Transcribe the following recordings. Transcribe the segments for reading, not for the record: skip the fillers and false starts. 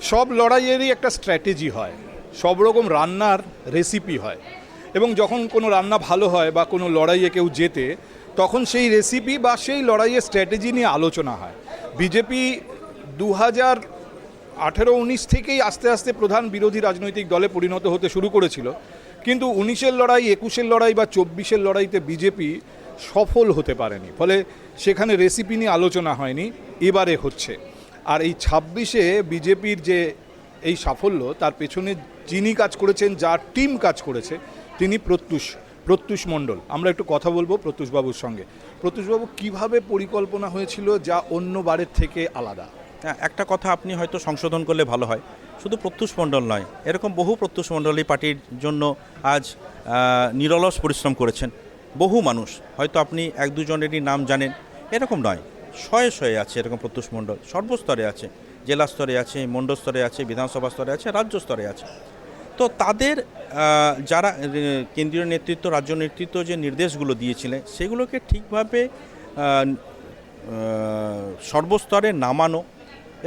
সব লড়াইয়েরই একটা স্ট্র্যাটেজি হয়, সব রকম রান্নার রেসিপি হয়, এবং যখন কোনো রান্না ভালো হয় বা কোনো লড়াইয়ে কেউ জেতে, তখন সেই রেসিপি বা সেই লড়াইয়ের স্ট্র্যাটেজি নিয়ে আলোচনা হয়। বিজেপি 2018-19 থেকেই আস্তে আস্তে প্রধান বিরোধী রাজনৈতিক দলে পরিণত হতে শুরু করেছিল, কিন্তু 19-এর লড়াই, 21-এর লড়াই বা 24-এর লড়াইতে বিজেপি সফল হতে পারেনি, ফলে সেখানে রেসিপি নিয়ে আলোচনা হয়নি। এবারে হচ্ছে। আর এই 26-এ বিজেপির যে এই সাফল্য, তার পেছনে যিনি কাজ করেছেন, যার টিম কাজ করেছে, তিনি প্রত্যুষ মণ্ডল। আমরা একটু কথা বলবো প্রত্যুষবাবুর সঙ্গে। প্রত্যুষবাবু, কিভাবে পরিকল্পনা হয়েছিল যা অন্য বারের থেকে আলাদা? হ্যাঁ, একটা কথা আপনি হয়তো সংশোধন করলে ভালো হয়। শুধু প্রত্যুষ মণ্ডল নয়, এরকম বহু প্রত্যুষ মণ্ডল এই পার্টির জন্য আজ নিরলস পরিশ্রম করেছেন। বহু মানুষ, হয়তো আপনি এক দুজনেরই নাম জানেন, এরকম নয়, শয়ে শয়ে আছে এরকম প্রত্যুষ মণ্ডল। সর্বস্তরে আছে, জেলা স্তরে আছে, মণ্ডল স্তরে আছে, বিধানসভা স্তরে আছে, রাজ্য স্তরে আছে। তো তাদের যারা কেন্দ্রীয় নেতৃত্ব, রাজ্য নেতৃত্ব যে নির্দেশগুলো দিয়েছিলেন, সেগুলোকে ঠিকভাবে সর্বস্তরে নামানো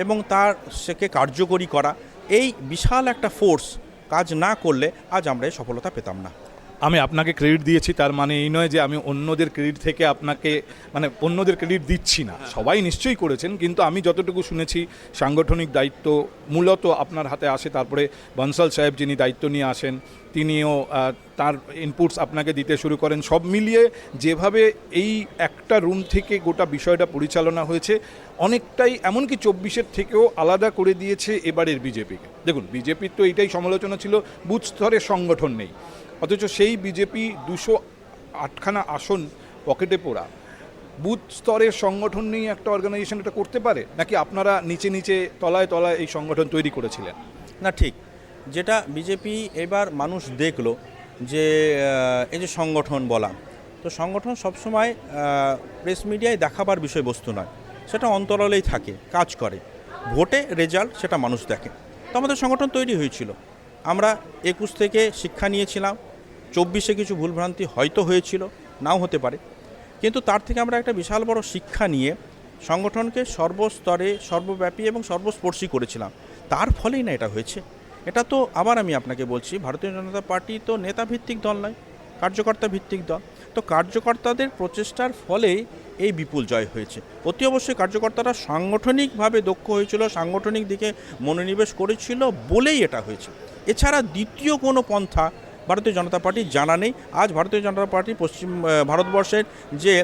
এবং তার সেকে কার্যকরী করা, এই বিশাল একটা ফোর্স কাজ না করলে আজ আমরা এই সফলতা পেতাম না। আমি আপনাকে ক্রেডিট দিয়েছি, তার মানে এই নয় যে আমি অন্যদের ক্রেডিট থেকে আপনাকে, মানে অন্যদের ক্রেডিট দিচ্ছি না, সবাই নিশ্চয়ই করেছেন, কিন্তু আমি যতটুকু শুনেছি সাংগঠনিক দায়িত্ব মূলত আপনার হাতে আসে, তারপরে বনসাল সাহেব যিনি দায়িত্ব নিয়ে আসেন, তিনিও তার ইনপুটস আপনাকে দিতে শুরু করেন। সব মিলিয়ে যেভাবে এই একটা রুম থেকে গোটা বিষয়টা পরিচালনা হয়েছে, অনেকটাই এমনকি 24-এর থেকেও আলাদা করে দিয়েছে এবারের বিজেপিকে। দেখুন, বিজেপির তো এইটাই সমালোচনা ছিল, বুথ স্তরে সংগঠন নেই, অথচ সেই বিজেপি 208খানা আসন পকেটে পোড়া, বুথ স্তরের সংগঠন নিয়ে একটা অর্গানাইজেশন এটা করতে পারে নাকি আপনারা নিচে নিচে তলায় তলায় এই সংগঠন তৈরি করেছিলেন? না, ঠিক যেটা বিজেপি এবার মানুষ দেখলো যে এই যে সংগঠন বলা, তো সংগঠন সবসময় প্রেস মিডিয়ায় দেখাবার বিষয়বস্তু নয়, সেটা অন্তরালেই থাকে, কাজ করে, ভোটে রেজাল্ট সেটা মানুষ দেখে। তো আমাদের সংগঠন তৈরি হয়েছিল, আমরা 21 থেকে শিক্ষা নিয়েছিলাম, 24-এ কিছু ভুলভ্রান্তি হয়তো হয়েছিল, নাও হতে পারে, কিন্তু তার থেকে আমরা একটা বিশাল বড় শিক্ষা নিয়ে সংগঠনকে সর্বস্তরে, সর্বব্যাপী এবং সর্বস্পর্শী করেছিলাম। তার ফলেই না এটা হয়েছে। এটা তো আবার আমি আপনাকে বলছি, ভারতীয় জনতা পার্টি তো নেতা ভিত্তিক দল নয়, কার্যকর্তা ভিত্তিক দল। তো কার্যকর্তাদের প্রচেষ্টার ফলেই এই বিপুল জয় হয়েছে। অতি অবশ্যই কার্যকর্তারা সাংগঠনিকভাবে দক্ষ হয়েছিল, সাংগঠনিক দিকে মনোনিবেশ করেছিল বলেই এটা হয়েছে। এছাড়া দ্বিতীয় কোনো পন্থা ভারতীয় জনতা পার্টির জানা নেই। আজ ভারতীয় জনতা পার্টি পশ্চিম ভারতবর্ষের যে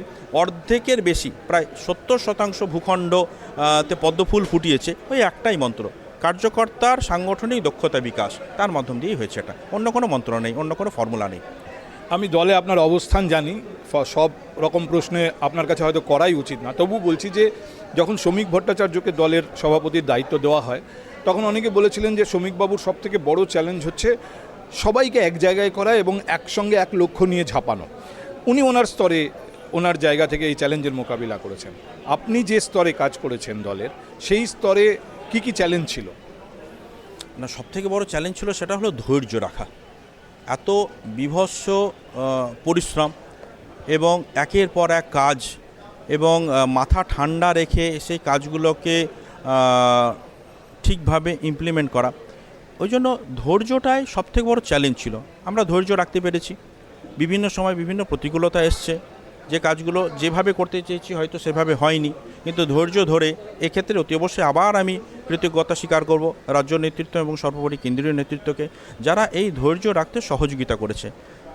অর্ধেকের বেশি, প্রায় 70% ভূখণ্ডতে পদ্মফুল ফুটিয়েছে, ওই একটাই মন্ত্র, কার্যকর্তার সাংগঠনিক দক্ষতা বিকাশ, তার মাধ্যম দিয়েই হয়েছে এটা। অন্য কোনো মন্ত্র নেই, অন্য কোনো ফর্মুলা নেই। আমি দলে আপনার অবস্থান জানি, সব রকম প্রশ্নে আপনার কাছে হয়তো করাই উচিত না, তবু বলছি যে যখন শ্রমিক ভট্টাচার্যকে দলের সভাপতির দায়িত্ব দেওয়া হয়, তখন অনেকে বলেছিলেন যে শ্রমিকবাবুর সবথেকে বড় চ্যালেঞ্জ হচ্ছে সবাইকে এক জায়গায় করা এবং একসঙ্গে এক লক্ষ্য নিয়ে ঝাঁপানো। উনি ওনার স্তরে, ওনার জায়গা থেকে এই চ্যালেঞ্জের মোকাবিলা করেছেন। আপনি যে স্তরে কাজ করেছেন দলের, সেই স্তরে কি কি চ্যালেঞ্জ ছিল? না, সবথেকে বড় চ্যালেঞ্জ ছিল সেটা হলো ধৈর্য রাখা। এত বিভৎস পরিশ্রম এবং একের পর এক কাজ, এবং মাথা ঠান্ডা রেখে সেই কাজগুলোকে ঠিকভাবে ইমপ্লিমেন্ট করা, ওই জন্য ধৈর্যটাই সবথেকে বড় চ্যালেঞ্জ ছিল। আমরা ধৈর্য রাখতে পেরেছি। বিভিন্ন সময় বিভিন্ন প্রতিকূলতা এসছে, যে কাজগুলো যেভাবে করতে চেয়েছি হয়তো সেভাবে হয়নি, কিন্তু ধৈর্য ধরে এক্ষেত্রে অতি অবশ্যই আবার আমি কৃতজ্ঞতা স্বীকার করব রাজ্য নেতৃত্ব এবং সর্বোপরি কেন্দ্রীয় নেতৃত্বকে, যারা এই ধৈর্য রাখতে সহযোগিতা করেছে,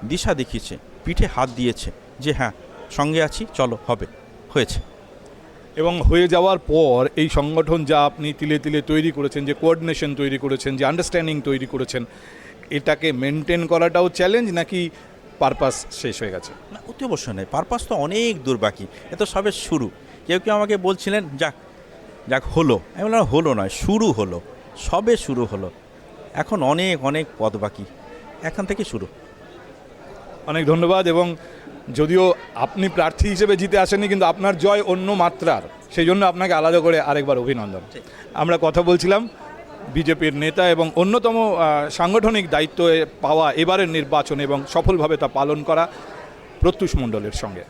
দিশা দেখিয়েছে, পিঠে হাত দিয়েছে যে হ্যাঁ সঙ্গে আছি, চলো, হবে, হয়েছে। এবং হয়ে যাওয়ার পর এই সংগঠন যা আপনি তিলে তিলে তৈরি করেছেন, যে কোঅর্ডিনেশন তৈরি করেছেন, যে আন্ডারস্ট্যান্ডিং তৈরি করেছেন, এটাকে মেনটেন করাটাও চ্যালেঞ্জ নাকি পারপাস শেষ হয়ে গেছে? না, অতি অবশ্যই নয়, পারপাস তো অনেক দূর বাকি, এ তো সবে শুরু। কেউ কেউ আমাকে বলছিলেন যাক যাক হলো, আমি বললাম হলো নয়, শুরু হলো, সবে শুরু হলো, এখন অনেক অনেক পথ বাকি, এখান থেকে শুরু। অনেক ধন্যবাদ। এবং যদিও আপনি প্রার্থী হিসেবে জিতে আসেননি, কিন্তু আপনার জয় অন্য মাত্রার, সেই জন্য আপনাকে আলাদা করে আরেকবার অভিনন্দন। আমরা কথা বলছিলাম বিজেপির নেতা এবং অন্যতম সাংগঠনিক দায়িত্বে পাওয়া এবারের নির্বাচন এবং সফলভাবে তা পালন করা প্রত্যুষ মণ্ডলের সঙ্গে।